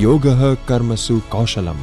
Yogaha Karmasu Kaushalam.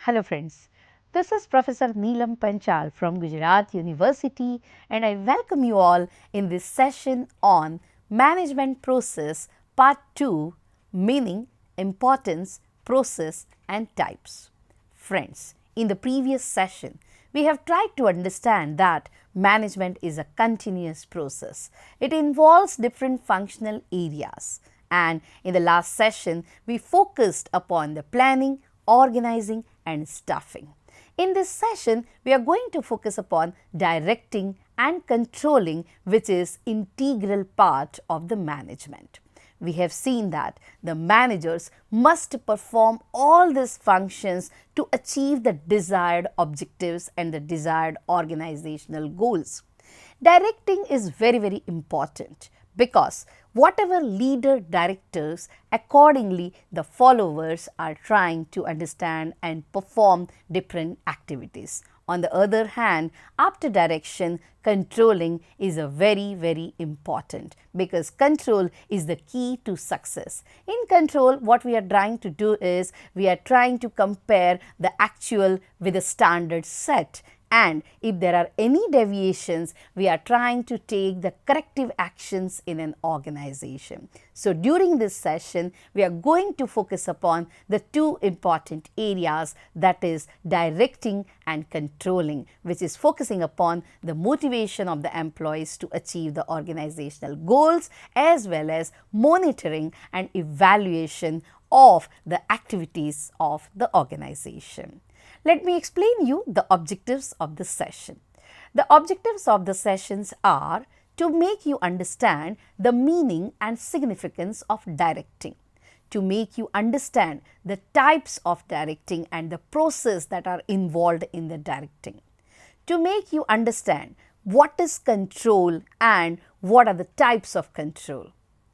Hello friends, this is Professor Neelam Panchal from Gujarat University and I welcome you all in this session on Management Process Part 2, Meaning, Importance, Process and Types. Friends, in the previous session, we have tried to understand that management is a continuous process. It involves different functional areas and in the last session, we focused upon the planning, organizing and staffing. In this session, we are going to focus upon directing and controlling, which is integral part of the management. We have seen that the managers must perform all these functions to achieve the desired objectives and the desired organizational goals. Directing is very important because whatever leader directors, accordingly the followers are trying to understand and perform different activities. On the other hand, after direction, controlling is a very important because control is the key to success. In control, what we are trying to do is we are trying to compare the actual with the standard set. And if there are any deviations, we are trying to take the corrective actions in an organization. So, during this session, we are going to focus upon the two important areas, that is directing and controlling, which is focusing upon the motivation of the employees to achieve the organizational goals as well as monitoring and evaluation of the activities of the organization. Let me explain you the objectives of this session. The objectives of the sessions are to make you understand the meaning and significance of directing, to make you understand the types of directing and the process that are involved in the directing, to make you understand what is control and what are the types of control.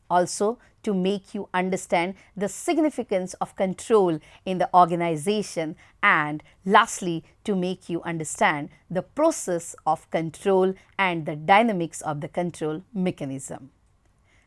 Also, to make you understand the significance of control in the organization, and lastly, to make you understand the process of control and the dynamics of the control mechanism.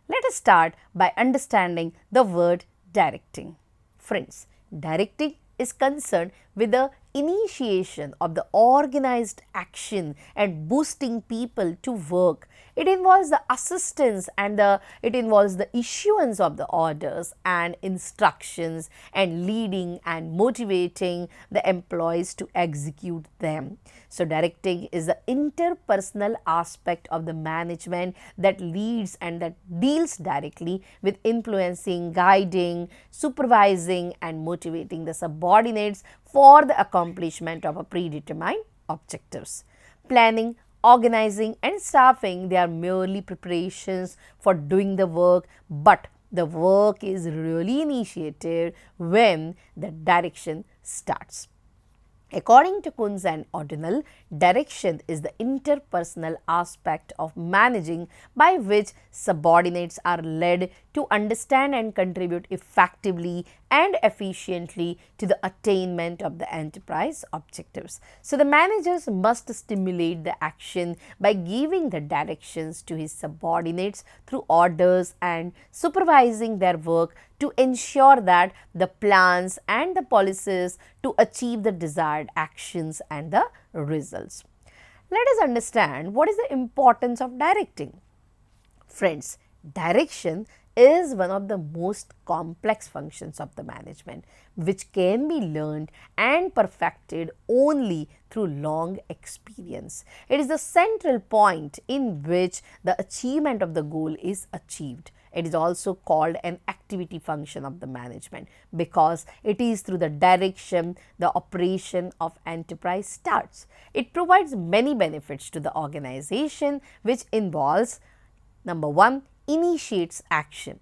Let us start by understanding the word directing. Friends, directing is concerned with the initiation of the organized action and boosting people to work. It involves the assistance and it involves the issuance of the orders and instructions and leading and motivating the employees to execute them. So, directing is the interpersonal aspect of the management that leads and that deals directly with influencing, guiding, supervising and motivating the subordinates for the accomplishment of a predetermined objectives. Planning, organizing and staffing, they are merely preparations for doing the work, but the work is really initiated when the direction starts. According to Kunz and O'Donnell, direction is the interpersonal aspect of managing by which subordinates are led to understand and contribute effectively and efficiently to the attainment of the enterprise objectives. So, the managers must stimulate the action by giving the directions to his subordinates through orders and supervising their work to ensure that the plans and the policies to achieve the desired actions and the results. Let us understand what is the importance of directing. Friends, direction is one of the most complex functions of the management, which can be learned and perfected only through long experience. It is the central point in which the achievement of the goal is achieved. It is also called an activity function of the management because it is through the direction the operation of enterprise starts. It provides many benefits to the organization, which involves number one, initiates action.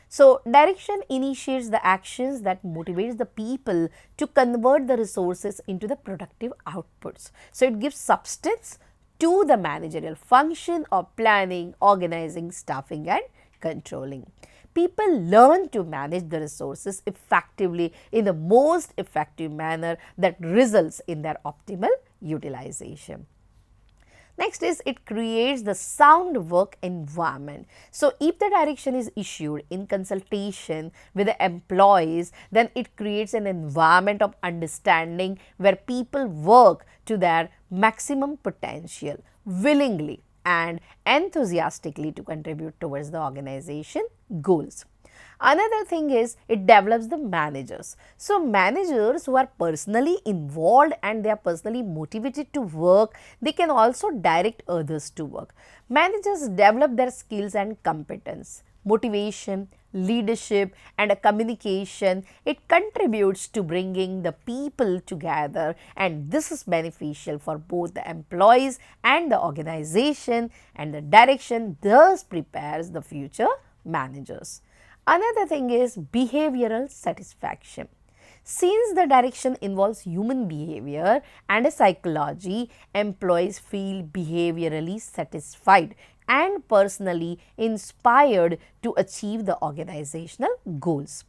So, direction initiates the actions that motivates the people to convert the resources into the productive outputs. So, it gives substance to the managerial function of planning, organizing, staffing and controlling. People learn to manage the resources effectively in the most effective manner that results in their optimal utilization. Next is it creates the sound work environment. So, if the direction is issued in consultation with the employees, then it creates an environment of understanding where people work to their maximum potential willingly and enthusiastically to contribute towards the organization goals. Another thing is it develops the managers. So, managers who are personally involved and they are personally motivated to work, they can also direct others to work. Managers develop their skills and competence, motivation, leadership and a communication. It contributes to bringing the people together, and this is beneficial for both the employees and the organization, and the direction thus prepares the future managers. Another thing is behavioral satisfaction. Since the direction involves human behavior and a psychology, employees feel behaviorally satisfied and personally inspired to achieve the organizational goals.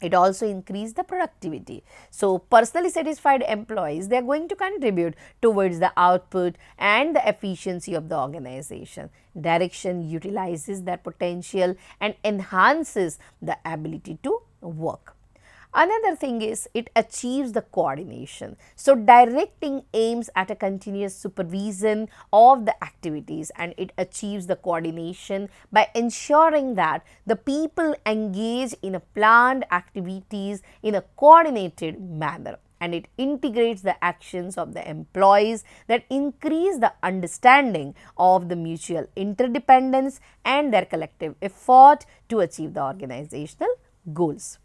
It also increases the productivity. So, personally satisfied employees, they are going to contribute towards the output and the efficiency of the organization. Direction utilizes their potential and enhances the ability to work. Another thing is it achieves the coordination. So, directing aims at a continuous supervision of the activities, and it achieves the coordination by ensuring that the people engage in a planned activities in a coordinated manner, and it integrates the actions of the employees that increase the understanding of the mutual interdependence and their collective effort to achieve the organizational goals.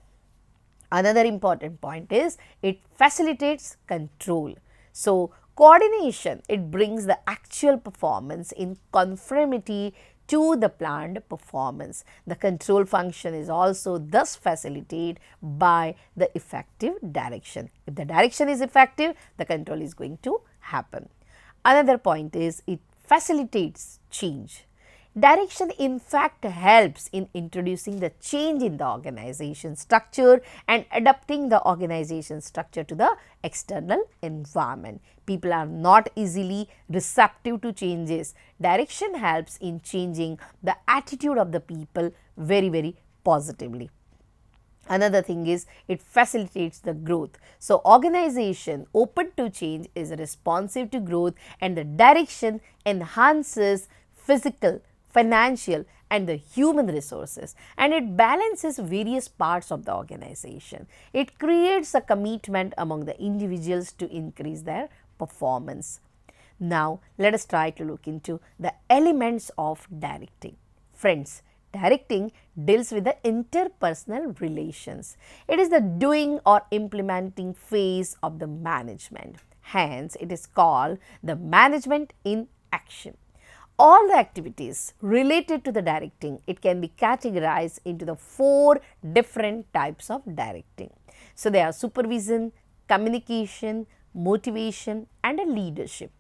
Another important point is it facilitates control. So, coordination, it brings the actual performance in conformity to the planned performance. The control function is also thus facilitated by the effective direction. If the direction is effective, the control is going to happen. Another point is it facilitates change. Direction in fact helps in introducing the change in the organization structure and adapting the organization structure to the external environment. People are not easily receptive to changes. Direction helps in changing the attitude of the people very positively. Another thing is it facilitates the growth. So, organization open to change is responsive to growth, and the direction enhances physical, financial and the human resources, and it balances various parts of the organization. It creates a commitment among the individuals to increase their performance. Now, let us try to look into the elements of directing. Friends, directing deals with the interpersonal relations. It is the doing or implementing phase of the management. Hence, it is called the management in action. All the activities related to the directing, it can be categorized into the 4 different types of directing. So, they are supervision, communication, motivation and a leadership.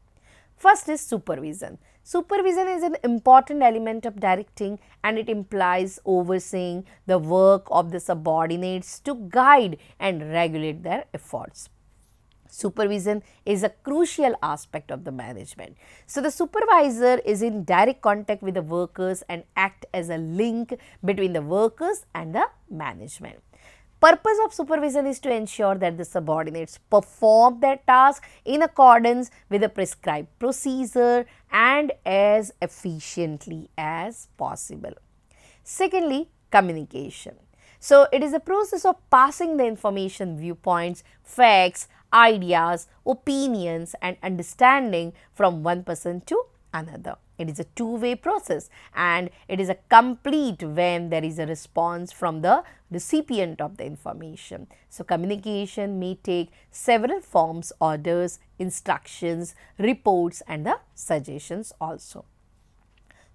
First is supervision. Supervision is an important element of directing, and it implies overseeing the work of the subordinates to guide and regulate their efforts. Supervision is a crucial aspect of the management. So, the supervisor is in direct contact with the workers and act as a link between the workers and the management. Purpose of supervision is to ensure that the subordinates perform their task in accordance with the prescribed procedure and as efficiently as possible. Secondly, communication. So, it is a process of passing the information, viewpoints, facts, ideas, opinions and understanding from one person to another. It is a two-way process, and it is a complete when there is a response from the recipient of the information. So, communication may take several forms: orders, instructions, reports and the suggestions also.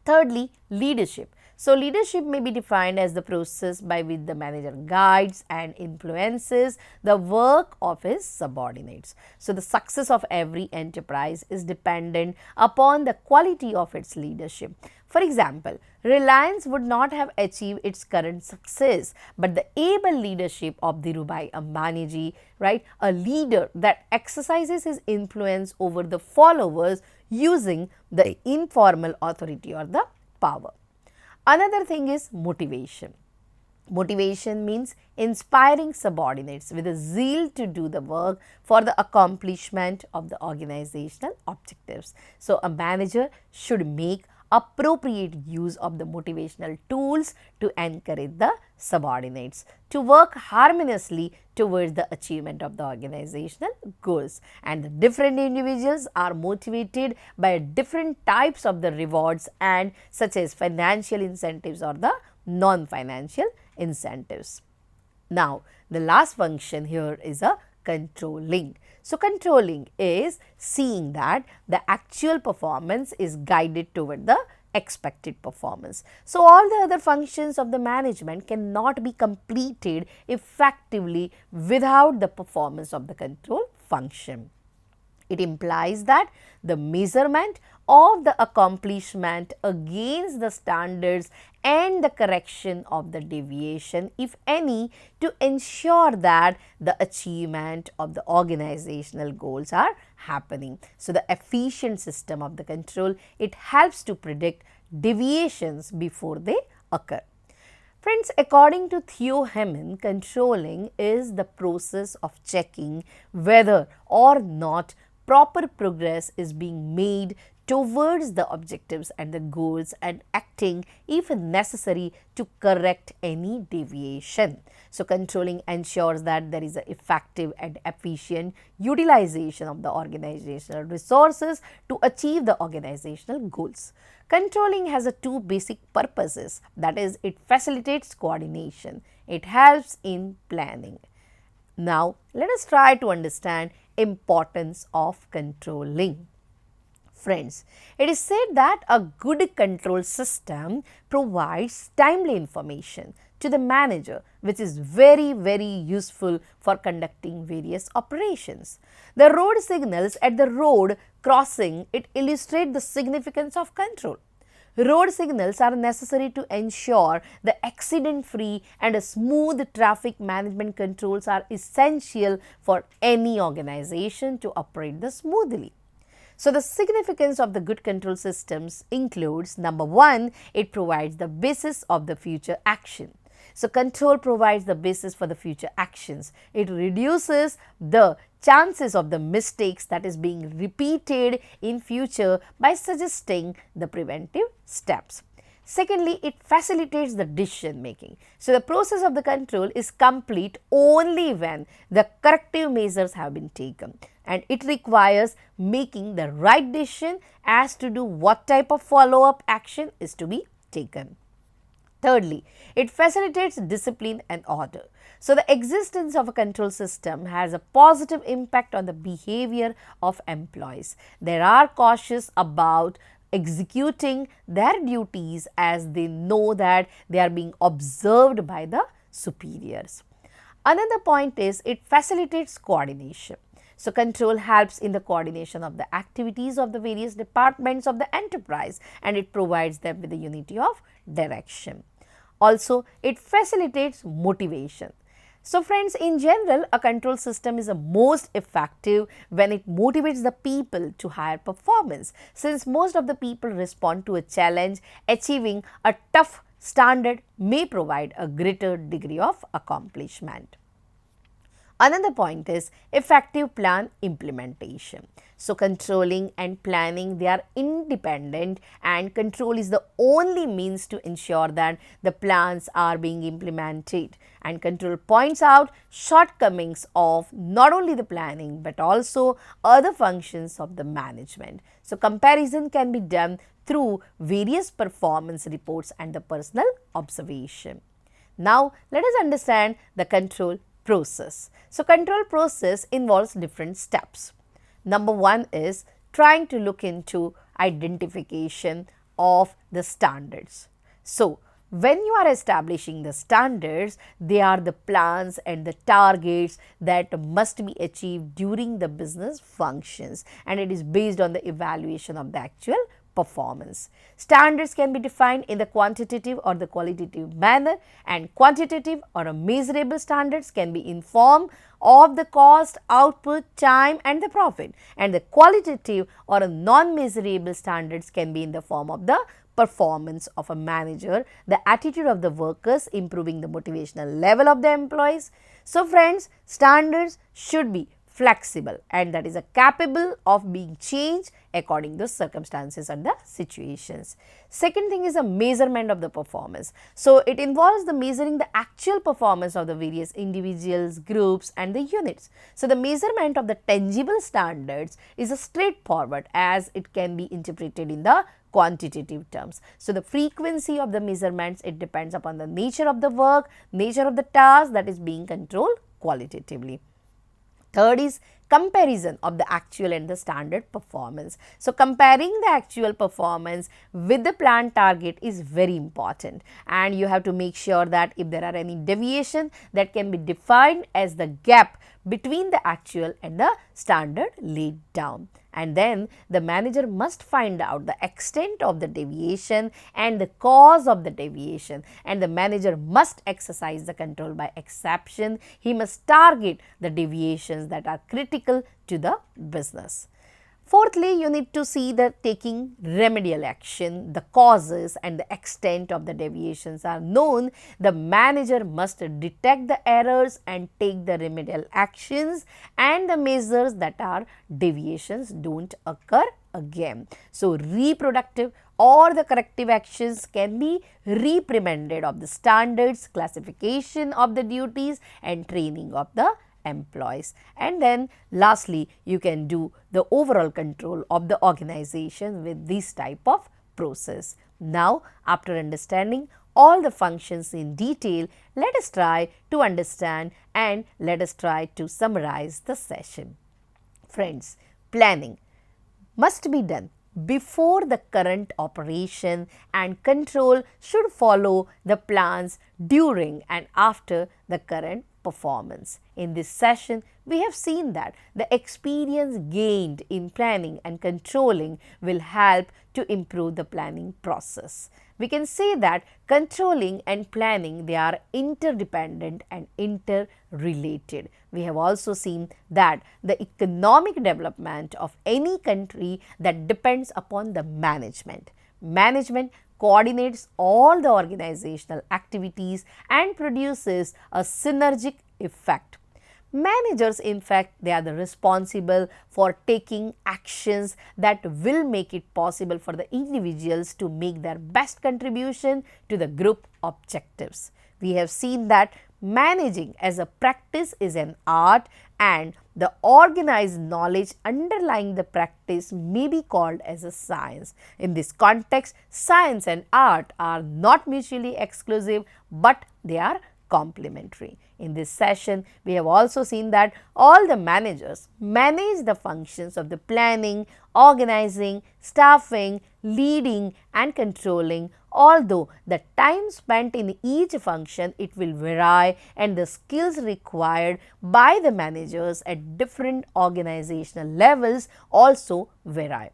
Thirdly, leadership. So, leadership may be defined as the process by which the manager guides and influences the work of his subordinates. So, the success of every enterprise is dependent upon the quality of its leadership. For example, Reliance would not have achieved its current success, but the able leadership of Dhirubhai Ambani, right, a leader that exercises his influence over the followers using the informal authority or the power. Another thing is motivation. Motivation means inspiring subordinates with a zeal to do the work for the accomplishment of the organizational objectives. So, a manager should make appropriate use of the motivational tools to encourage the subordinates to work harmoniously towards the achievement of the organizational goals. And the different individuals are motivated by different types of the rewards and such as financial incentives or the non-financial incentives. Now, the last function here is a controlling. So, controlling is seeing that the actual performance is guided toward the expected performance. So, all the other functions of the management cannot be completed effectively without the performance of the control function. It implies that the measurement of the accomplishment against the standards and the correction of the deviation, if any, to ensure that the achievement of the organizational goals are happening. So, the efficient system of the control, it helps to predict deviations before they occur. Friends, according to Theo Hemin, controlling is the process of checking whether or not proper progress is being made towards the objectives and the goals and acting if necessary to correct any deviation. So, controlling ensures that there is an effective and efficient utilization of the organizational resources to achieve the organizational goals. Controlling has two basic purposes, that is, it facilitates coordination, it helps in planning. Now, let us try to understand importance of controlling. Friends, it is said that a good control system provides timely information to the manager, which is very useful for conducting various operations. The road signals at the road crossing, it illustrate the significance of control. Road signals are necessary to ensure the accident-free and a smooth traffic management controls are essential for any organization to operate smoothly. So, the significance of the good control systems includes, number one, it provides the basis of the future action. So, control provides the basis for the future actions. It reduces the chances of the mistakes that is being repeated in future by suggesting the preventive steps. Secondly, it facilitates the decision making. So, the process of the control is complete only when the corrective measures have been taken, and it requires making the right decision as to do what type of follow-up action is to be taken. Thirdly, it facilitates discipline and order. So, the existence of a control system has a positive impact on the behavior of employees. They are cautious about executing their duties as they know that they are being observed by the superiors. Another point is it facilitates coordination. So, control helps in the coordination of the activities of the various departments of the enterprise, and it provides them with a unity of direction. Also, it facilitates motivation. So, friends, in general, a control system is the most effective when it motivates the people to higher performance. Since most of the people respond to a challenge, achieving a tough standard may provide a greater degree of accomplishment. Another point is effective plan implementation. So, controlling and planning, they are independent, and control is the only means to ensure that the plans are being implemented, and control points out shortcomings of not only the planning but also other functions of the management. So, comparison can be done through various performance reports and the personal observation. Now, let us understand the control process. So, control process involves different steps. Number one is trying to look into identification of the standards. So, when you are establishing the standards, they are the plans and the targets that must be achieved during the business functions, and it is based on the evaluation of the actual performance. Standards can be defined in the quantitative or the qualitative manner, and quantitative or a measurable standards can be in form of the cost, output, time and the profit, and the qualitative or a non-measurable standards can be in the form of the performance of a manager, the attitude of the workers, improving the motivational level of the employees. So friends, standards should be flexible and that is capable of being changed according to circumstances and the situations. Second thing is a measurement of the performance. So it involves the measuring the actual performance of the various individuals, groups and the units. So the measurement of the tangible standards is a straightforward as it can be interpreted in the quantitative terms. So the frequency of the measurements, it depends upon the nature of the work, nature of the task that is being controlled qualitatively. Third is comparison of the actual and the standard performance. So comparing the actual performance with the planned target is very important, and you have to make sure that if there are any deviation, that can be defined as the gap between the actual and the standard laid down. And then the manager must find out the extent of the deviation and the cause of the deviation, and the manager must exercise the control by exception. He must target the deviations that are critical to the business. Fourthly, you need to see the taking remedial action. The causes and the extent of the deviations are known. The manager must detect the errors and take the remedial actions, and the measures that are deviations don't occur again. So reproductive or the corrective actions can be reprimanded of the standards, classification of the duties and training of the employees. And then lastly, you can do the overall control of the organization with this type of process. Now, after understanding all the functions in detail, let us try to understand and let us try to summarize the session. Friends, planning must be done before the current operation, and control should follow the plans during and after the current performance. In this session, we have seen that the experience gained in planning and controlling will help to improve the planning process. We can say that controlling and planning, they are interdependent and interrelated. We have also seen that the economic development of any country that depends upon the management. Management coordinates all the organizational activities and produces a synergic effect. Managers, in fact, they are the responsible for taking actions that will make it possible for the individuals to make their best contribution to the group objectives. We have seen that managing as a practice is an art, and the organized knowledge underlying the practice may be called as a science. In this context, science and art are not mutually exclusive, but they are complementary. In this session, we have also seen that all the managers manage the functions of the planning, organizing, staffing, leading and controlling, although the time spent in each function, it will vary, and the skills required by the managers at different organizational levels also vary.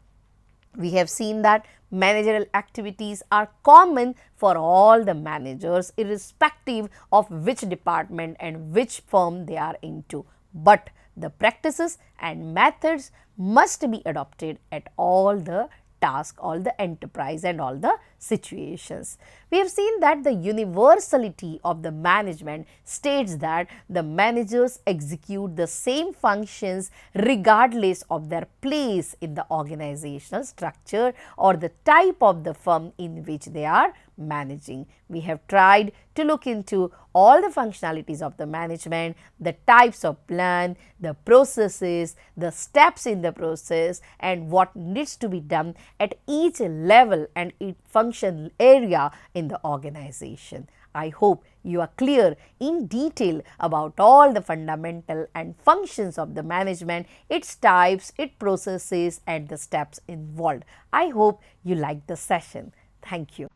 We have seen that managerial activities are common for all the managers irrespective of which department and which firm they are into, but the practices and methods must be adopted at all the tasks, all the enterprise and all the situations. We have seen that the universality of the management states that the managers execute the same functions regardless of their place in the organizational structure or the type of the firm in which they are managing. We have tried to look into all the functionalities of the management, the types of plan, the processes, the steps in the process and what needs to be done at each level and each function area in the organization. I hope you are clear in detail about all the fundamental and functions of the management, its types, its processes and the steps involved. I hope you like the session. Thank you.